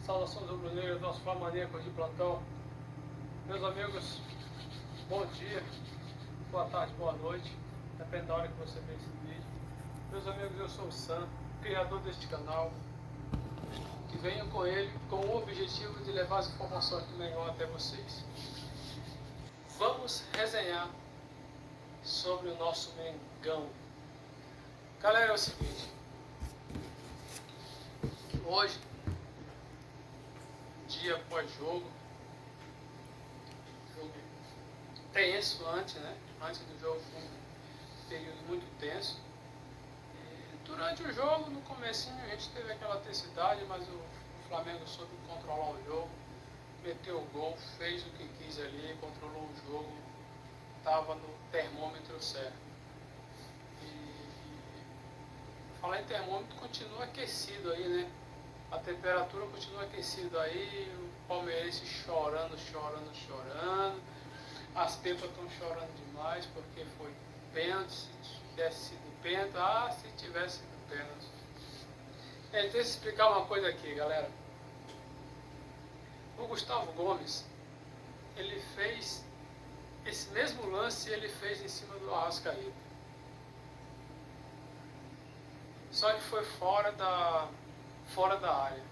Saudações rubro-negras, nossos flamaníacos de plantão. Meus amigos, bom dia, boa tarde, boa noite, depende da hora que você vê esse vídeo. Meus amigos, eu sou o Sam, criador deste canal, e venho com ele com o objetivo de levar as informações do Mengão até vocês. Vamos resenhar sobre o nosso Mengão. Galera, é o seguinte, hoje, dia após jogo tenso antes, né? Antes do jogo foi um período muito tenso. E durante o jogo, no comecinho, a gente teve aquela tensidade, mas o Flamengo soube controlar o jogo, meteu o gol, fez o que quis ali, controlou o jogo, estava no termômetro certo. E falar em termômetro, continua aquecido aí, né? A temperatura continua aquecida aí, o palmeirense chorando. As pepas estão chorando demais porque foi pênalti, se tivesse sido pênalti, se tivesse sido pênalti. Deixa eu explicar uma coisa aqui, galera. O Gustavo Gomes, ele fez esse mesmo lance, ele fez em cima do Arrascaeta. Só que foi fora da área.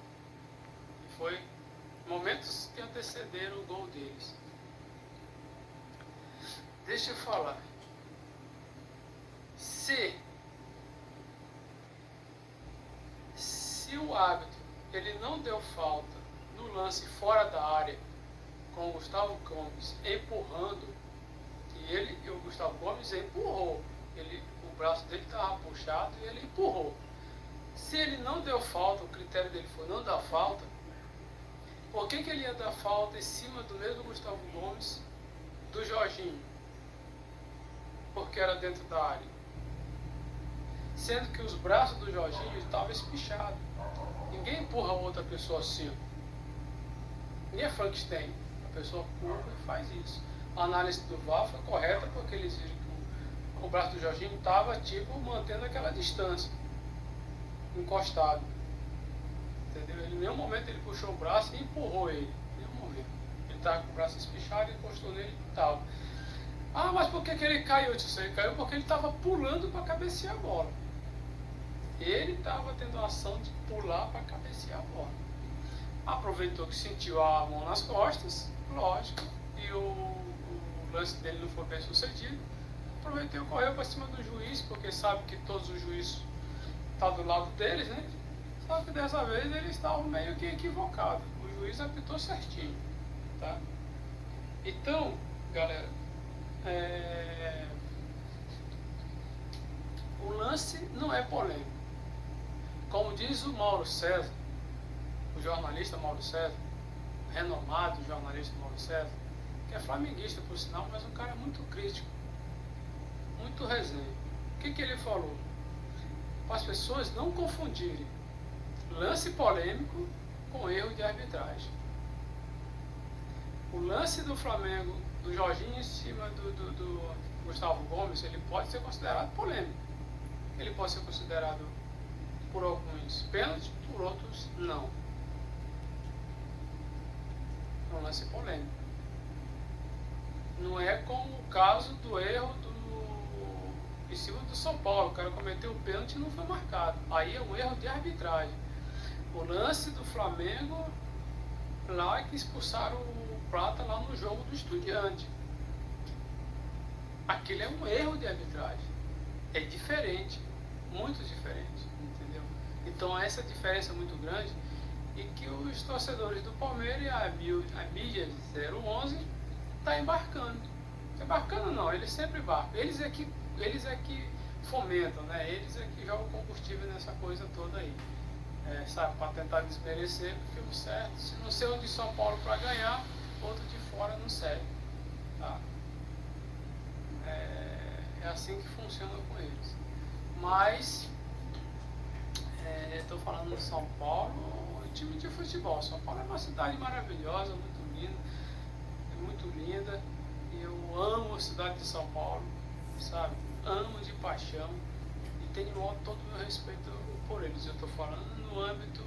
E foi momentos que antecederam o gol deles. Deixa eu falar. Se o árbitro ele não deu falta no lance fora da área com o Gustavo Gomes empurrando, e o Gustavo Gomes empurrou, o braço dele estava puxado e ele empurrou. Se ele não deu falta, o critério dele foi não dar falta, por que ele ia dar falta em cima do mesmo Gustavo Gomes do Jorginho? Porque era dentro da área. Sendo que os braços do Jorginho estavam espichados. Ninguém empurra outra pessoa assim. Ninguém é Frankenstein. A pessoa empurra e faz isso. A análise do VAR foi correta porque eles viram que o braço do Jorginho estava tipo mantendo aquela distância. Encostado. Entendeu? Em nenhum momento ele puxou o braço e empurrou ele. Em nenhum momento. Ele estava com o braço espichado e encostou nele e tal. Mas por que ele caiu? Ele caiu porque ele estava pulando para cabecear a bola. Ele estava tendo a ação de pular para cabecear a bola. Aproveitou que sentiu a mão nas costas, lógico, e o lance dele não foi bem sucedido. Aproveitou e correu para cima do juiz, porque sabe que todos os juízes estão do lado deles, né? Só que dessa vez eles estavam meio que equivocados. O juiz apitou certinho, tá? Então, galera, o lance não é polêmico. Como diz o Mauro César, o jornalista Mauro César, renomado jornalista Mauro César, que é flamenguista por sinal, mas um cara muito crítico, muito resenha. O que ele falou? Para as pessoas não confundirem lance polêmico com erro de arbitragem. O lance do Flamengo, do Jorginho em cima do Gustavo Gomes, ele pode ser considerado polêmico. Ele pode ser considerado por alguns pênalti, por outros não. É um lance polêmico. Não é como o caso do erro em cima do São Paulo. O cara cometeu o pênalti e não foi marcado. Aí é um erro de arbitragem. O lance do Flamengo lá que expulsaram o Prata lá no jogo do Estudiante. Aquilo é um erro de arbitragem. É diferente, muito diferente, entendeu? Então essa diferença é muito grande e que os torcedores do Palmeiras e a mídia 011 está embarcando. Embarcando não, eles sempre embarcam. Eles é que fomentam, né? Eles é que jogam combustível nessa coisa toda aí. Sabe, para tentar desmerecer, porque o certo, se não ser um de São Paulo para ganhar, outro de fora não serve, tá? É assim que funciona com eles. Mas estou falando de São Paulo, um time de futebol. São Paulo é uma cidade maravilhosa, muito linda, e eu amo a cidade de São Paulo, sabe? Amo de paixão e tenho todo o meu respeito por eles. Eu estou falando no âmbito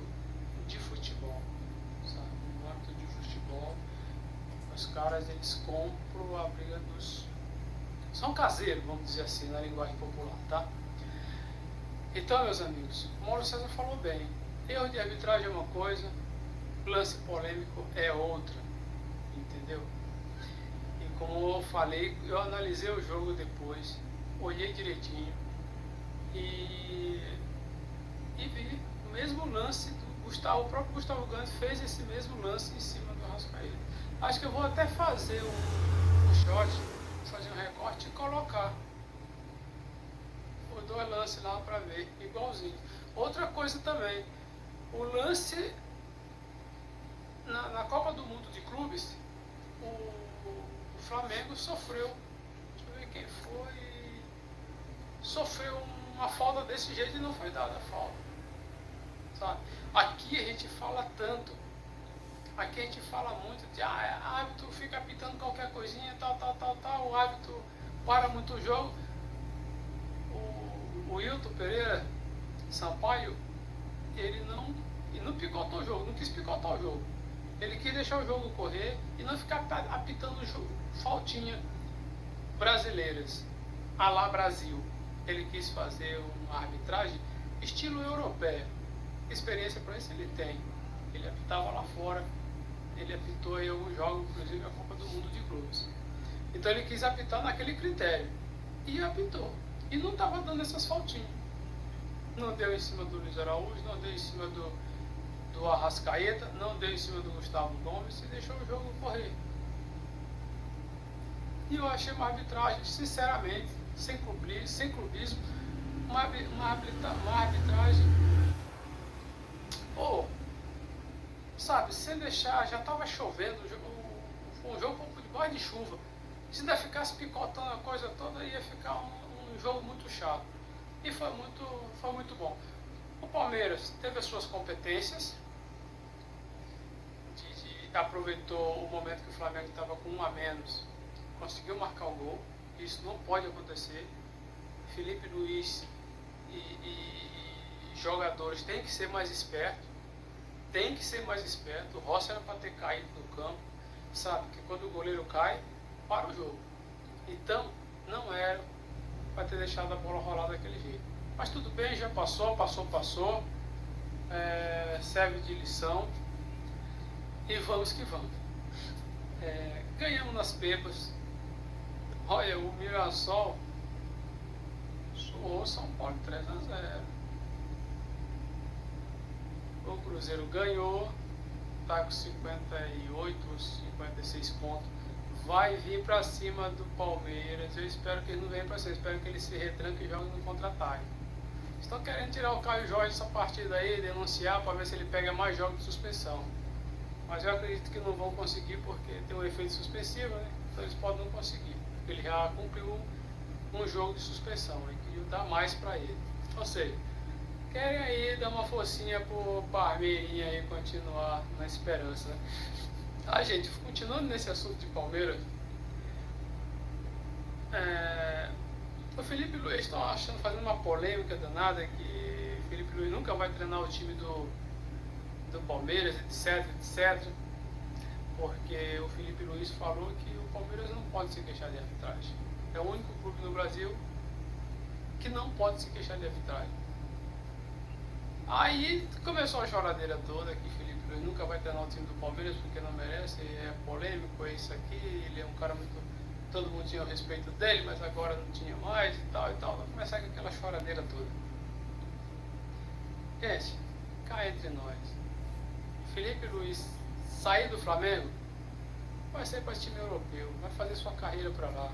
de futebol. sabe? No âmbito de futebol, os caras eles compram a briga dos... São caseiros, vamos dizer assim, na linguagem popular, tá? Então, meus amigos, o Mauro César falou bem. Erro de arbitragem é uma coisa, lance polêmico é outra, entendeu? E como eu falei, eu analisei o jogo depois, olhei direitinho e vi o mesmo lance do Gustavo. O próprio Gustavo Gomes fez esse mesmo lance em cima do Arrascaeta. Acho que eu vou até fazer um shot, fazer um recorte e colocar os dois lances lá para ver, igualzinho. Outra coisa também, o lance na Copa do Mundo de Clubes, o Flamengo sofreu, deixa eu ver quem foi, sofreu uma falta desse jeito e não foi dada a falta, sabe? Aqui a gente fala tanto, aqui a gente fala muito de árbitro fica apitando qualquer coisinha, tal, o árbitro para muito o jogo. O Wilton Pereira Sampaio, ele não picotou o jogo, não quis picotar o jogo. Ele quis deixar o jogo correr e não ficar apitando o jogo, faltinha brasileiras, a lá Brasil. Ele quis fazer uma arbitragem estilo europeia. Experiência para isso ele tem. Ele apitava lá fora, ele apitou em alguns jogos, inclusive a Copa do Mundo de Clubes. Então ele quis apitar naquele critério. E apitou. E não estava dando essas faltinhas. Não deu em cima do Luiz Araújo, não deu em cima do Arrascaeta, não deu em cima do Gustavo Gomes e deixou o jogo correr. E eu achei uma arbitragem, sinceramente, sem clubismo, uma arbitragem, sabe, sem deixar, já estava chovendo, foi um jogo um pouco de banho de chuva. Se ainda ficasse picotando a coisa toda, ia ficar um jogo muito chato. E foi muito bom. O Palmeiras teve as suas competências, aproveitou o momento que o Flamengo estava com 1 a menos, conseguiu marcar o gol. Isso não pode acontecer. Felipe Luiz e jogadores têm que ser mais espertos. O Rossi era para ter caído no campo, sabe? Que quando o goleiro cai, para o jogo. Então, não era para ter deixado a bola rolar daquele jeito. Mas tudo bem, já passou. Serve de lição. E vamos que vamos. Ganhamos nas pepas. Olha, o Mirassol suou São Paulo 3-0. O Cruzeiro ganhou, está com 58, 56 pontos. Vai vir para cima do Palmeiras. Eu espero que ele não venha para cima. Eu espero que ele se retranque e jogue no contra-ataque. Estão querendo tirar o Caio Jorge dessa partida aí, denunciar para ver se ele pega mais jogos de suspensão. Mas eu acredito que não vão conseguir porque tem um efeito suspensivo, né? Então eles podem não conseguir. Ele já cumpriu um jogo de suspensão e queria dar mais para ele. Ou seja, querem aí dar uma forcinha pro Parmeirinha aí continuar na esperança, né? Gente, continuando nesse assunto de Palmeiras, o Felipe Luiz estão fazendo uma polêmica danada que o Felipe Luiz nunca vai treinar o time do Palmeiras, etc, porque o Felipe Luiz falou que o Palmeiras não pode se queixar de arbitragem. É o único clube no Brasil que não pode se queixar de arbitragem. Aí começou a choradeira toda que Felipe Luiz nunca vai treinar o time do Palmeiras porque não merece, é polêmico, é isso aqui, ele é um cara muito... Todo mundo tinha o respeito dele, mas agora não tinha mais e tal. Vai começar com aquela choradeira toda. Gente, cá entre nós, Felipe Luiz sair do Flamengo, vai ser para esse time europeu, vai fazer sua carreira para lá.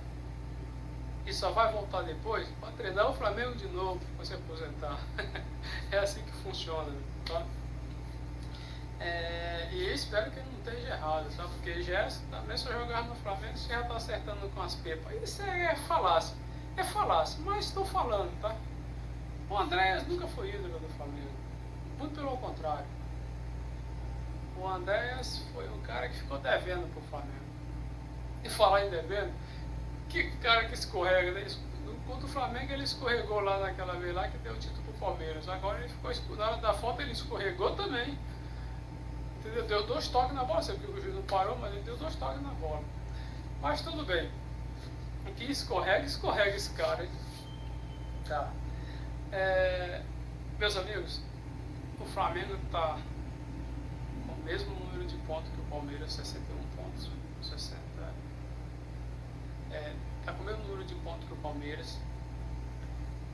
E só vai voltar depois para treinar o Flamengo de novo, para se aposentar. É assim que funciona, tá? E eu espero que ele não esteja errado, sabe? Porque Gerson também só jogar no Flamengo, você já está acertando com as pepas. Isso é falácia. É falácia, mas estou falando, tá? O Andréas nunca foi ídolo do Flamengo. Muito pelo contrário. O Andréas foi um cara que ficou devendo pro Flamengo. E falar em devendo, que cara que escorrega, né? Contra o Flamengo ele escorregou lá naquela vez lá que deu o título pro Palmeiras. Agora ele ficou, na hora da falta ele escorregou também. Entendeu? Deu 2 toques na bola, sei que o juiz não parou, mas ele deu 2 toques na bola. Mas tudo bem. Aqui escorrega esse cara, hein? Tá. Meus amigos, o Flamengo está com o mesmo número de pontos que o Palmeiras, 61 pontos. 60. Está com o mesmo número de pontos que o Palmeiras,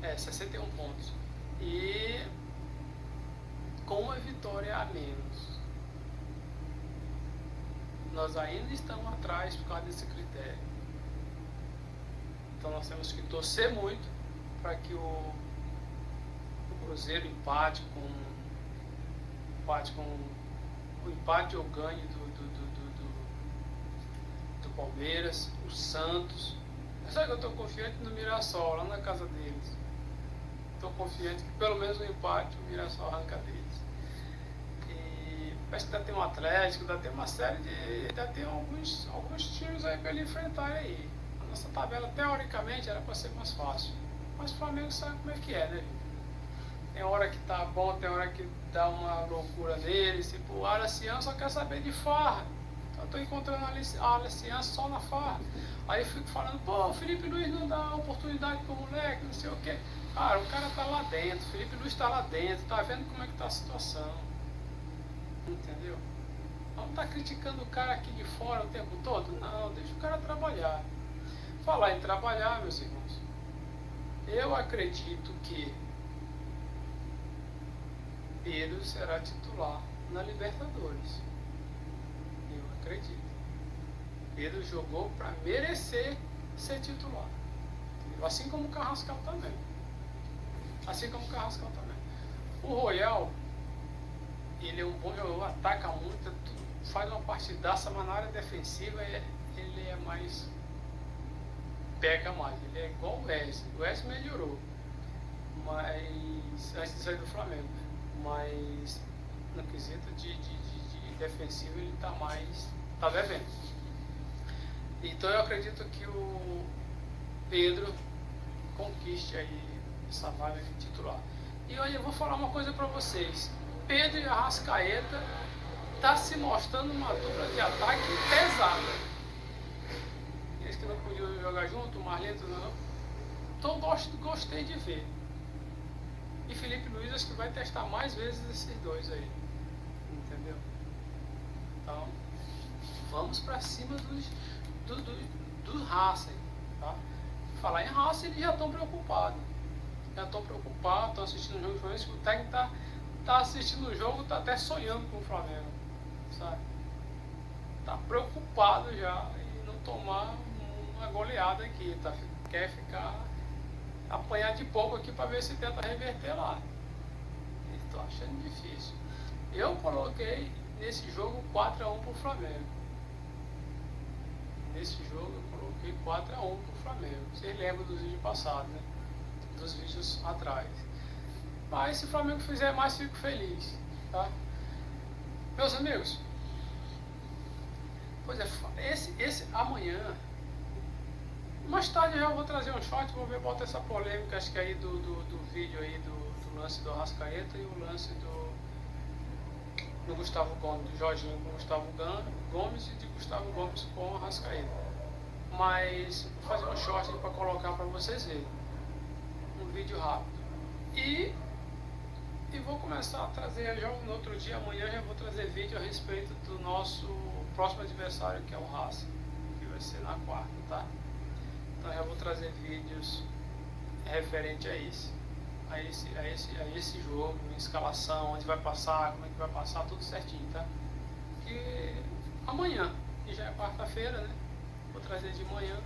61 pontos. E com uma vitória a menos. Nós ainda estamos atrás por causa desse critério. Então nós temos que torcer muito para que o Cruzeiro empate o empate ou ganhe do Palmeiras, o Santos. Sabe que eu estou confiante no Mirassol, lá na casa deles. Estou confiante que pelo menos o empate o Mirassol arranca deles. E parece que ainda tem um Atlético, ainda tem uma série de. Ainda tem alguns times aí para ele enfrentar aí. A nossa tabela, teoricamente, era para ser mais fácil. Mas o Flamengo sabe como é que é, né? Tem hora que tá bom, tem hora que dá uma loucura neles. Tipo, o Aleciano só quer saber de farra. Então eu tô encontrando a Aleciano só na farra. Aí eu fico falando, pô, o Felipe Luiz não dá oportunidade pro moleque, não sei o quê. Cara, o cara tá lá dentro, o Felipe Luiz tá lá dentro, tá vendo como é que tá a situação. Entendeu? Vamos tá criticando o cara aqui de fora o tempo todo? Não, deixa o cara trabalhar. Falar em trabalhar, meus irmãos, eu acredito que Pedro será titular na Libertadores. Eu acredito. Pedro jogou para merecer ser titular. Assim como o Carrascal também. O Royal, ele é um bom jogador, ataca muito, faz uma partidaça, mas na área defensiva ele é mais... peca mais. Ele é igual o Wesley. O Wesley melhorou. Mas antes de sair do Flamengo. Mas no quesito de defensivo ele está devendo. Então eu acredito que o Pedro conquiste aí essa vaga de titular. E olha, eu vou falar uma coisa para vocês. Pedro e Arrascaeta tá se mostrando uma dupla de ataque pesada. Eles que não podiam jogar junto, o Marlento não. Então gostei de ver. E Felipe Luiz acho que vai testar mais vezes esses dois aí. Entendeu? Então, vamos pra cima do Racing, tá? Falar em Racing, eles já estão preocupados. Estão assistindo o jogo do Flamengo. O técnico tá assistindo o jogo, tá até sonhando com o Flamengo, sabe? Tá preocupado já em não tomar uma goleada aqui, tá? Quer apanhar de pouco aqui para ver se tenta reverter lá. Estou achando difícil. Eu coloquei nesse jogo 4-1 pro Flamengo. Nesse jogo eu coloquei 4-1 pro Flamengo. Vocês lembram dos vídeos passados, né? Dos vídeos atrás. Mas se o Flamengo fizer mais, fico feliz, tá? Meus amigos, pois é, esse amanhã, mais tarde eu vou trazer um short, vou ver, botar essa polêmica, acho que aí do vídeo aí do lance do Arrascaeta e o lance do Gustavo Gomes, do Jorginho com o Gustavo Gomes e de Gustavo Gomes com o Arrascaeta. Mas vou fazer um short para colocar para vocês verem. Um vídeo rápido. E vou começar a trazer, já no outro dia, amanhã já vou trazer vídeo a respeito do nosso próximo adversário, que é o Racing, que vai ser na quarta, tá? Então eu vou trazer vídeos referente a esse jogo, a escalação, onde vai passar, como é que vai passar, tudo certinho, tá? E amanhã, que já é quarta-feira, né? Vou trazer de manhã,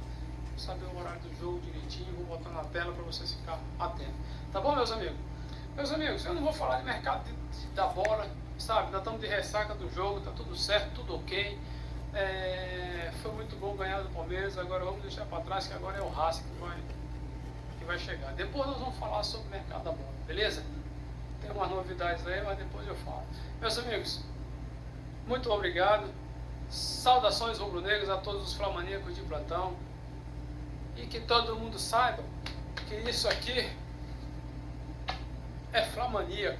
saber o horário do jogo direitinho, vou botar na tela para vocês ficarem atentos. Tá bom, meus amigos? Meus amigos, eu não vou falar de mercado da bola, sabe? Ainda estamos de ressaca do jogo, tá tudo certo, tudo ok. Foi muito bom ganhar do Palmeiras, agora vamos deixar para trás que agora é o Racing que vai chegar. Depois nós vamos falar sobre o mercado da bola, beleza? Tem umas novidades aí, mas depois eu falo. Meus amigos, muito obrigado. Saudações rubro-negros a todos os flamaníacos de plantão. E que todo mundo saiba que isso aqui é flamaníaco.